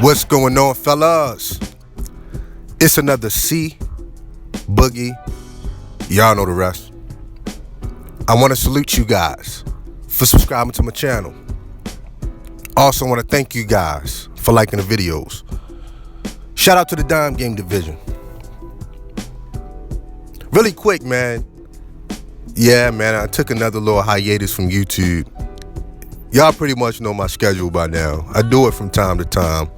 What's going on, fellas? It's another Boogie. Y'all know the rest. I want to salute you guys for subscribing to my channel. Also want to thank you guys for liking the videos. Shout out to the Dime Game Division. Really quick, man. Yeah, man, I took another little hiatus from YouTube. Y'all pretty much know my schedule by now. I do it from time to time.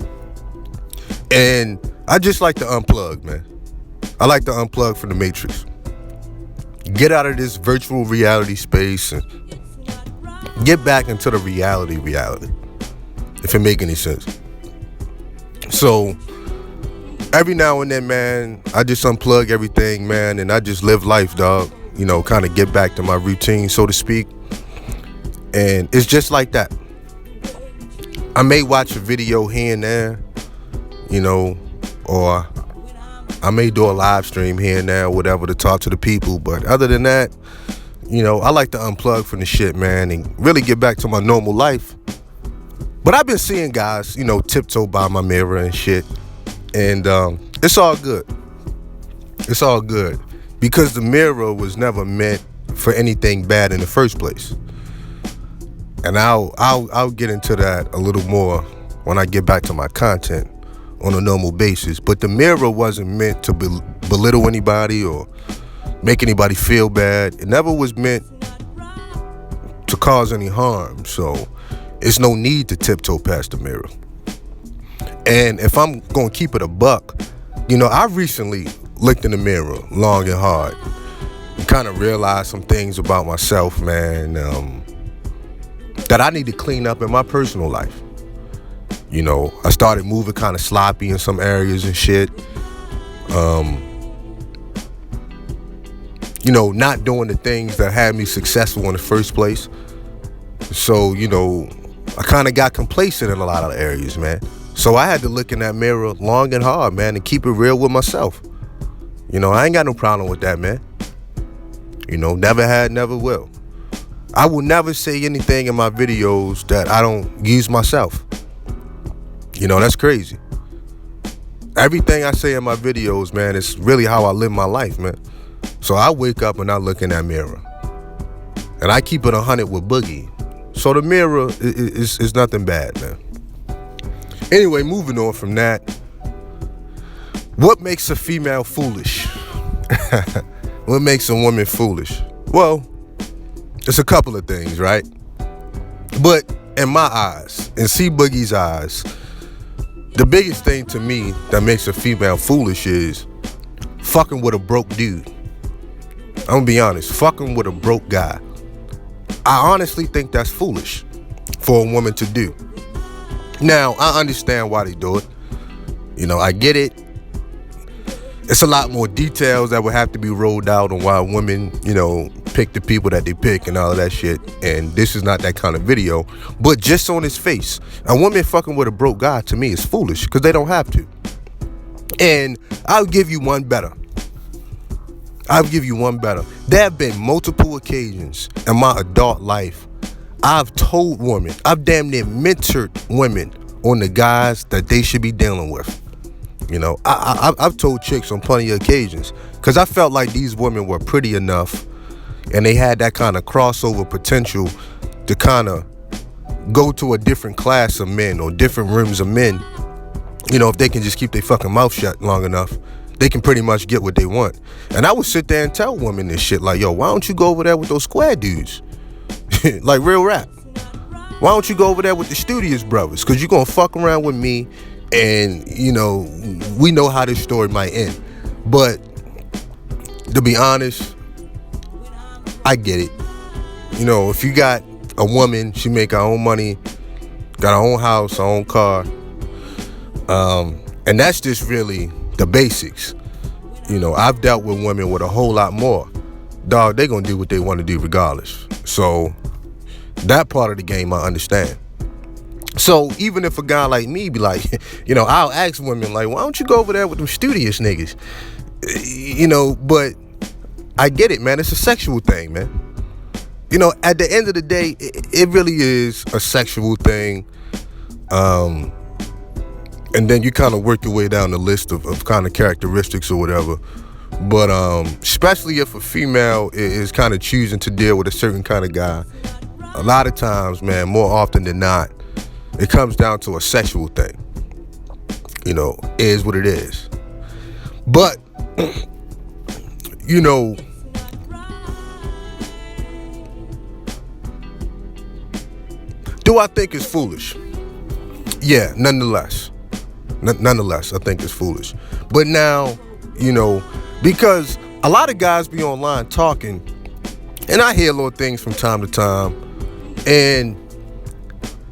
And I just like to unplug, man. I like to unplug from the Matrix. Get out of this virtual reality space and get back into the reality, if it make any sense. So every now and then, man, I just unplug everything, man, and I just live life, dog. You know, kind of get back to my routine, so to speak. And it's just like that. I may watch a video here and there, you know, or I may do a live stream here and there, whatever, to talk to the people. But other than that, you know, I like to unplug from the shit, man, and really get back to my normal life. But I've been seeing guys, you know, tiptoe by my mirror and shit. And it's all good. It's all good. Because the mirror was never meant for anything bad in the first place. And I'll get into that a little more when I get back to my content on a normal basis. But the mirror wasn't meant to belittle anybody or make anybody feel bad. It never was meant to cause any harm. So it's no need to tiptoe past the mirror. And if I'm gonna keep it a buck, you know, I recently looked in the mirror long and hard and kind of realized some things about myself, man, that I need to clean up in my personal life. You know, I started moving kind of sloppy in some areas and shit. You know, not doing the things that had me successful in the first place. So, you know, I kind of got complacent in a lot of areas, man. So I had to look in that mirror long and hard, man, and keep it real with myself. You know, I ain't got no problem with that, man. You know, never had, never will. I will never say anything in my videos that I don't use myself. You know, that's crazy. Everything I say in my videos, man, is really how I live my life, man. So I wake up and I look in that mirror. And I keep it 100 with Boogie. So the mirror is nothing bad, man. Anyway, moving on from that. What makes a female foolish? What makes a woman foolish? Well, it's a couple of things, right? But in my eyes, in C Boogie's eyes, the biggest thing to me that makes a female foolish is fucking with a broke dude. I'm gonna be honest, fucking with a broke guy. I honestly think that's foolish for a woman to do. Now, I understand why they do it. You know, I get it. It's a lot more details that would have to be rolled out on why women, you know, pick the people that they pick and all of that shit. And this is not that kind of video. But just on its face, a woman fucking with a broke guy, to me, is foolish because they don't have to. And I'll give you one better. There have been multiple occasions in my adult life I've told women, I've damn near mentored women on the guys that they should be dealing with. You know, I've told chicks on plenty of occasions because I felt like these women were pretty enough and they had that kind of crossover potential to kind of go to a different class of men or different rooms of men. You know, if they can just keep their fucking mouth shut long enough, they can pretty much get what they want. And I would sit there and tell women this shit like, yo, why don't you go over there with those square dudes? Like real rap. Why don't you go over there with the Studious brothers? Because you're going to fuck around with me and, you know, we know how this story might end. But to be honest, I get it. You know, if you got a woman, she make her own money, got her own house, her own car, and that's just really the basics. You know, I've dealt with women with a whole lot more. Dog, they gonna do what they want to do regardless. So that part of the game I understand. So even if a guy like me be like, you know, I'll ask women like, why don't you go over there with them Studious niggas? You know, but I get it, man. It's a sexual thing, man. You know, at the end of the day, it really is a sexual thing. And then you kind of work your way down the list of kind of characteristics or whatever. But especially if a female is kind of choosing to deal with a certain kind of guy, a lot of times, man, more often than not, it comes down to a sexual thing. You know, is what it is. But, you know, do I think it's foolish? Yeah, nonetheless. Nonetheless, I think it's foolish. But now, you know, because a lot of guys be online talking, and I hear little things from time to time, and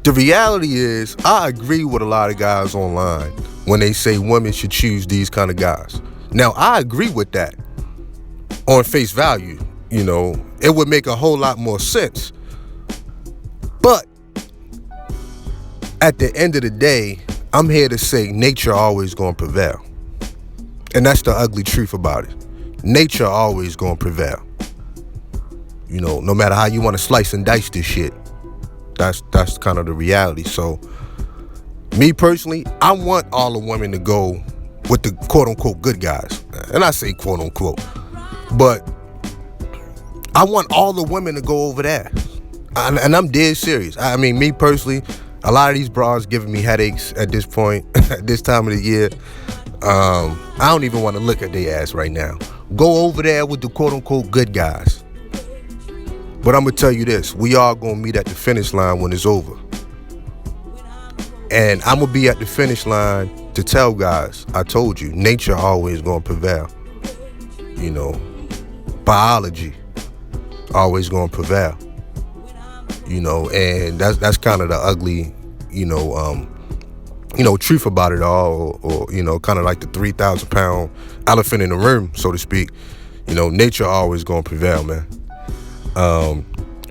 the reality is I agree with a lot of guys online when they say women should choose these kind of guys. Now, I agree with that on face value. You know, it would make a whole lot more sense. But at the end of the day, I'm here to say nature always gonna prevail. And that's the ugly truth about it. Nature always gonna prevail. You know, no matter how you want to slice and dice this shit. That's kind of the reality. So, me personally, I want all the women to go with the quote-unquote good guys. And I say quote-unquote. But I want all the women to go over there. And I'm dead serious. I mean, me personally, a lot of these bras giving me headaches at this point, at this time of the year. I don't even want to look at their ass right now. Go over there with the quote-unquote good guys. But I'm going to tell you this. We all going to meet at the finish line when it's over. And I'm going to be at the finish line to tell guys, I told you, nature always going to prevail. You know, biology always going to prevail. You know, and that's kind of the ugly, truth about it all, or kind of like the 3,000 pound elephant in the room, so to speak. You know, nature always gonna prevail, man.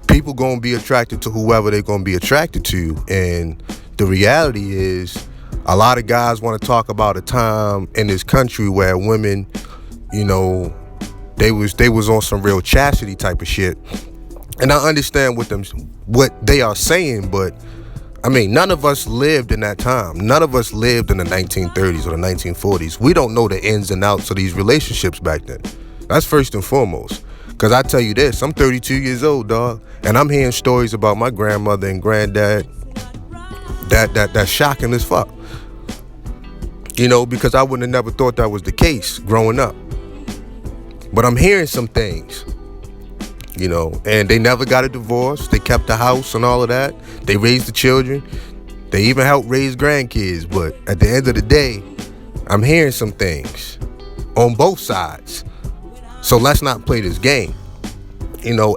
People gonna be attracted to whoever they're gonna be attracted to, and the reality is, a lot of guys want to talk about a time in this country where women, they was on some real chastity type of shit. And I understand what they are saying, but I mean, none of us lived in that time. None of us lived in the 1930s or the 1940s. We don't know the ins and outs of these relationships back then. That's first and foremost. Because I tell you this, I'm 32 years old, dog, and I'm hearing stories about my grandmother and granddad that's shocking as fuck. Because I would have never thought that was the case growing up. But I'm hearing some things. And they never got a divorce. They kept the house and all of that. They raised the children. They even helped raise grandkids. But at the end of the day, I'm hearing some things on both sides. So let's not play this game.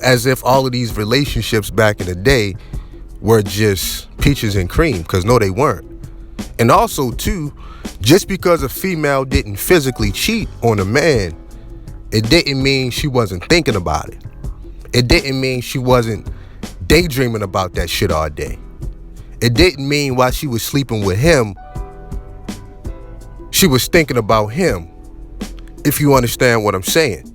As if all of these relationships back in the day were just peaches and cream, because no, they weren't. And also, too, just because a female didn't physically cheat on a man, it didn't mean she wasn't thinking about it. It didn't mean she wasn't daydreaming about that shit all day. It didn't mean while she was sleeping with him, she was thinking about him, if you understand what I'm saying.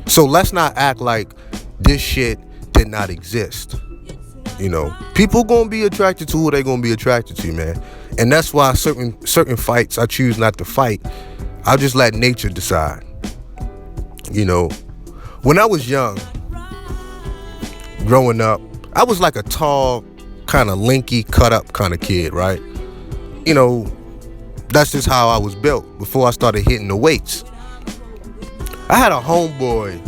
So let's not act like this shit did not exist. People gonna be attracted to who they gonna be attracted to, man. And that's why certain fights I choose not to fight. I'll just let nature decide. When I was young, growing up, I was like a tall, kind of lanky, cut up kind of kid, right? That's just how I was built before I started hitting the weights. I had a homeboy,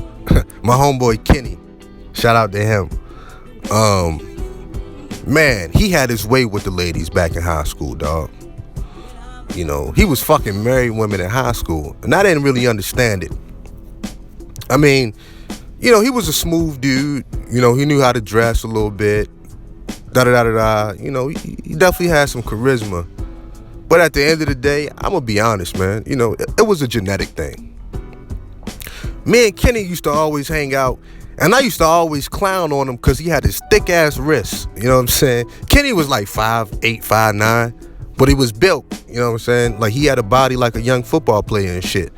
my homeboy Kenny, shout out to him. Man, he had his way with the ladies back in high school, dog. He was fucking married women in high school, and I didn't really understand it. I mean, he was a smooth dude. He knew how to dress a little bit. Da-da-da-da-da. He definitely had some charisma. But at the end of the day, I'm going to be honest, man. It was a genetic thing. Me and Kenny used to always hang out, and I used to always clown on him because he had his thick-ass wrists. You know what I'm saying? Kenny was like 5'8", 5'9", but he was built. You know what I'm saying? Like, he had a body like a young football player and shit.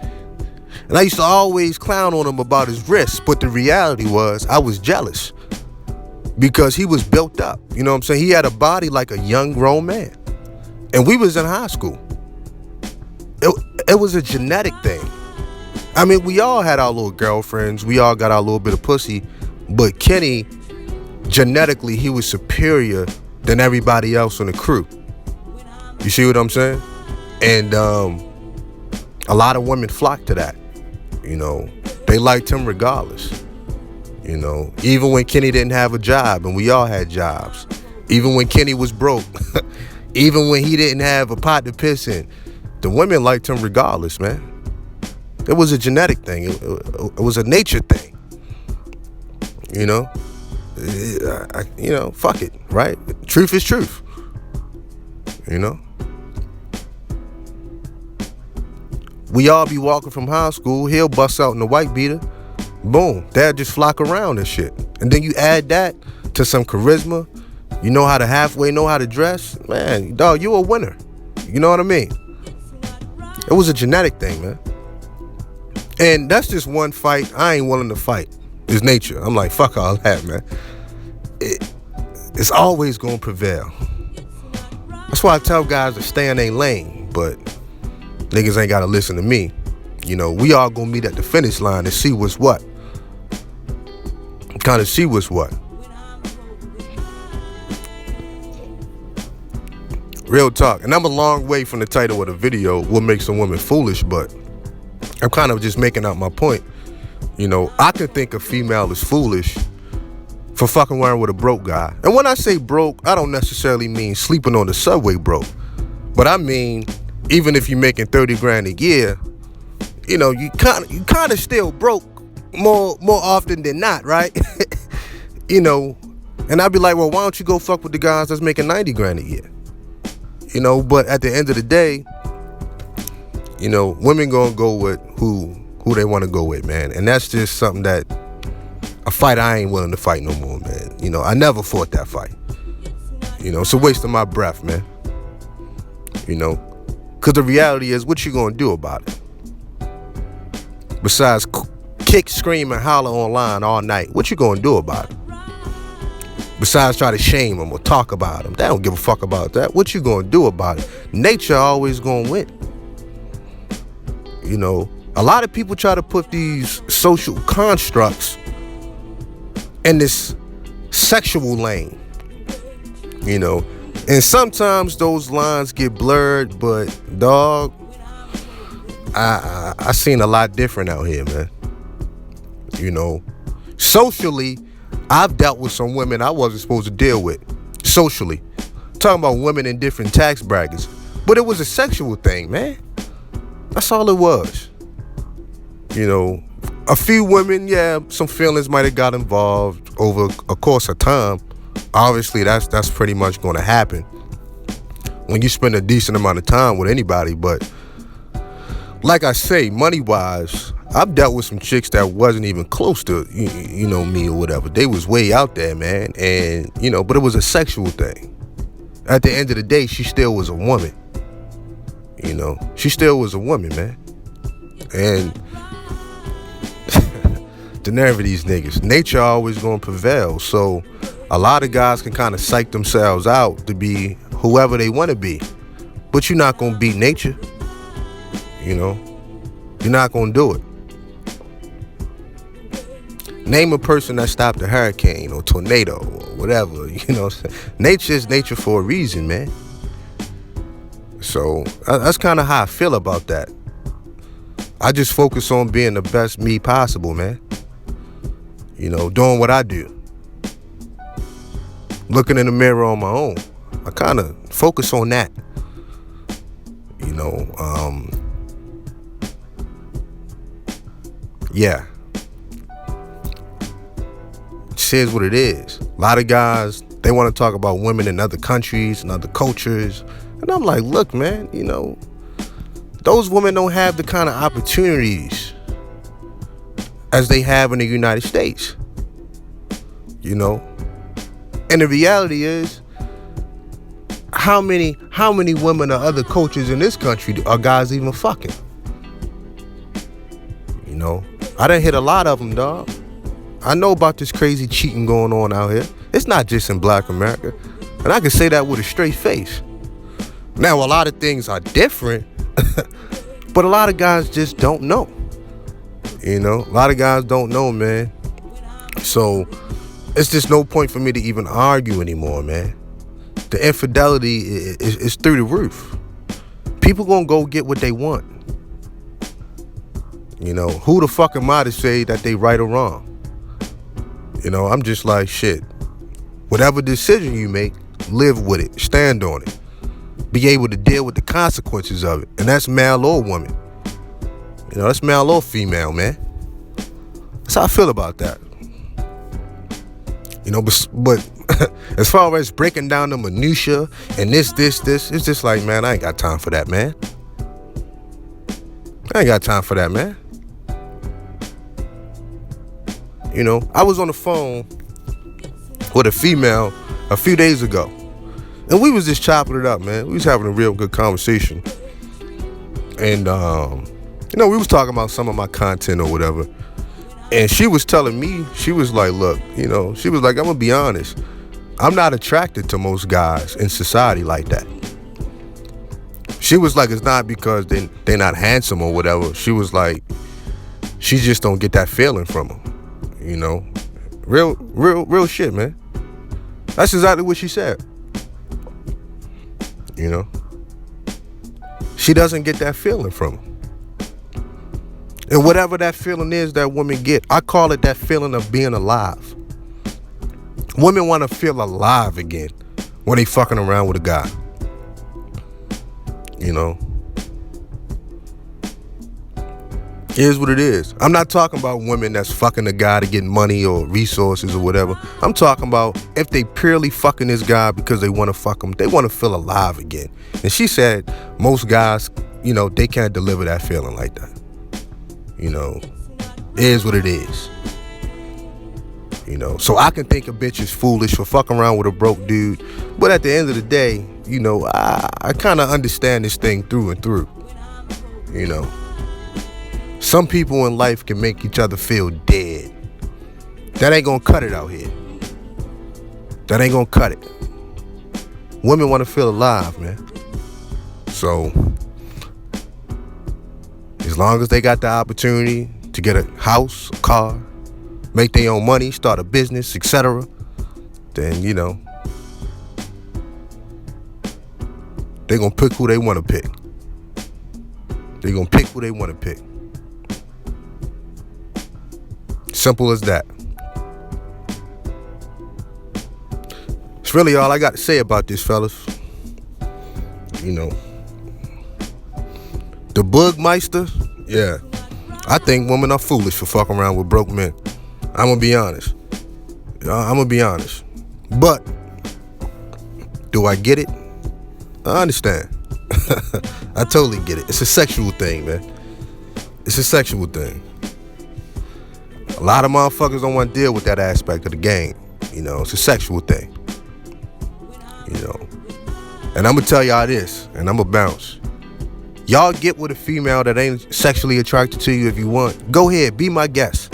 And I used to always clown on him about his wrists, but the reality was I was jealous because he was built up. You know what I'm saying? He had a body like a young grown man. And we was in high school. It was a genetic thing. I mean, we all had our little girlfriends. We all got our little bit of pussy. But Kenny, genetically, he was superior than everybody else on the crew. You see what I'm saying? And a lot of women flocked to that. You know, they liked him regardless. You know, even when Kenny didn't have a job, and we all had jobs. Even when Kenny was broke. Even when he didn't have a pot to piss in. The women liked him regardless, man. It was a genetic thing. It was a nature thing. You know? Fuck it, right? Truth is truth. You know? We all be walking from high school. He'll bust out in the white beater. Boom. They'll just flock around and shit. And then you add that to some charisma. You know how to halfway know how to dress. Man, dog, you a winner. You know what I mean? It was a genetic thing, man. And that's just one fight I ain't willing to fight. It's nature. I'm like, fuck all that, man. It's always gonna prevail. That's why I tell guys to stay in their lane, but niggas ain't gotta listen to me. You know, we all gonna meet at the finish line and see what's what. Kind of see what's what. Real talk. And I'm a long way from the title of the video, What Makes a Woman Foolish, but I'm kind of just making out my point. You know, I can think a female is foolish for fucking around with a broke guy. And when I say broke, I don't necessarily mean sleeping on the subway broke. But I mean, even if you're making 30 grand a year, you know, you kind of still broke more often than not, right? You know, and I'd be like, well, why don't you go fuck with the guys that's making 90 grand a year? You know, but at the end of the day, you know, women gonna go with who they want to go with, man. And that's just something that, a fight I ain't willing to fight no more, man. You know, I never fought that fight. You know, it's a waste of my breath, man. You know, because the reality is, what you gonna do about it? Besides kick, scream, and holler online all night, what you gonna do about it? Besides try to shame them or talk about them. They don't give a fuck about that. What you gonna do about it? Nature always gonna win. You know, a lot of people try to put these social constructs in this sexual lane. You know, and sometimes those lines get blurred, but dog, I seen a lot different out here, man. You know, socially, I've dealt with some women I wasn't supposed to deal with. Socially. Talking about women in different tax brackets. But it was a sexual thing, man. That's all it was. You know, a few women, yeah, some feelings might have got involved over a course of time. Obviously, that's pretty much going to happen when you spend a decent amount of time with anybody. But like I say, money-wise, I've dealt with some chicks that wasn't even close to, you know, me or whatever. They was way out there, man. And, you know, but it was a sexual thing. At the end of the day, she still was a woman. You know, she still was a woman, man. And the nerve of these niggas. Nature always gonna prevail. So a lot of guys can kind of psych themselves out to be whoever they want to be. But you're not gonna beat nature. You know, you're not gonna do it. Name a person that stopped a hurricane or tornado or whatever. You know, nature is nature for a reason, man. So that's kind of how I feel about that. I just focus on being the best me possible, man. You know, doing what I do. Looking in the mirror on my own. I kind of focus on that. You know, yeah. It is what it is. A lot of guys, they want to talk about women in other countries and other cultures. And I'm like, look, man, you know, those women don't have the kind of opportunities as they have in the United States. You know? And the reality is, how many women or other cultures in this country are guys even fucking? You know? I done hit a lot of them, dog. I know about this crazy cheating going on out here. It's not just in Black America. And I can say that with a straight face. Now, a lot of things are different, but a lot of guys just don't know. You know, a lot of guys don't know, man. So it's just no point for me to even argue anymore, man. The infidelity is through the roof. People gonna go get what they want. You know, who the fuck am I to say that they right or wrong? You know, I'm just like, shit. Whatever decision you make, live with it. Stand on it. Be able to deal with the consequences of it. And that's male or woman. You know, that's male or female, man. That's how I feel about that. You know, but as far as breaking down the minutia and this, it's just like, man, I ain't got time for that, man. I ain't got time for that, man. You know, I was on the phone with a female a few days ago, and we was just chopping it up, man. We was having a real good conversation. And, you know, we was talking about some of my content or whatever. And she was telling me, she was like, look, you know, she was like, I'm gonna be honest. I'm not attracted to most guys in society like that. She was like, it's not because they're not handsome or whatever. She was like, she just don't get that feeling from them. You know, real shit, man. That's exactly what she said. You know, she doesn't get that feeling from them. And whatever that feeling is that women get, I call it that feeling of being alive. Women want to feel alive again when they fucking around with a guy. You know, it is what it is. I'm not talking about women that's fucking a guy to get money or resources or whatever. I'm talking about if they purely fucking this guy because they want to fuck him, they want to feel alive again. And she said most guys, you know, they can't deliver that feeling like that. You know, it is what it is. You know, so I can think a bitch is foolish for fucking around with a broke dude, but at the end of the day, you know, I kind of understand this thing through and through. You know, some people in life can make each other feel dead. That ain't gonna cut it out here. That ain't gonna cut it. Women want to feel alive, man. So as long as they got the opportunity to get a house, a car, make their own money, start a business, etc., then, you know, they're going to pick who they want to pick. They're going to pick who they want to pick. Simple as that. It's really all I got to say about this, fellas. You know, the Boogmeister, yeah. I think women are foolish for fucking around with broke men. I'm gonna be honest. But do I get it? I understand. I totally get it. It's a sexual thing, man. It's a sexual thing. A lot of motherfuckers don't want to deal with that aspect of the game. You know, it's a sexual thing. You know. And I'm gonna tell y'all this, and I'm gonna bounce. Y'all get with a female that ain't sexually attracted to you if you want. Go ahead, be my guest.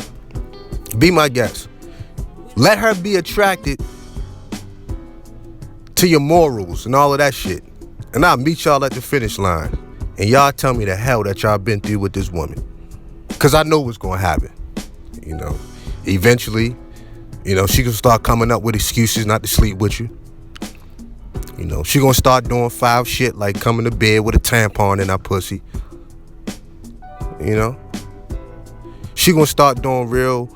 Be my guest. Let her be attracted to your morals and all of that shit. And I'll meet y'all at the finish line. And y'all tell me the hell that y'all been through with this woman. Because I know what's going to happen. You know, eventually, you know, she can start coming up with excuses not to sleep with you. You know, she gonna start doing foul shit like coming to bed with a tampon in her pussy. You know? She gonna start doing real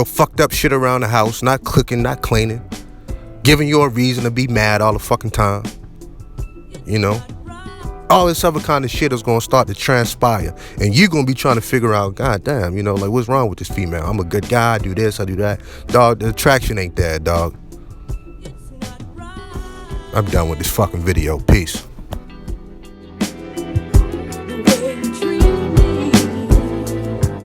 fucked up shit around the house, not cooking, not cleaning, giving you a reason to be mad all the fucking time. You know? All this other kind of shit is gonna start to transpire. And you gonna be trying to figure out, God damn, you know, like, what's wrong with this female? I'm a good guy, I do this, I do that. Dog, the attraction ain't there, dog. I'm done with this fucking video. Peace.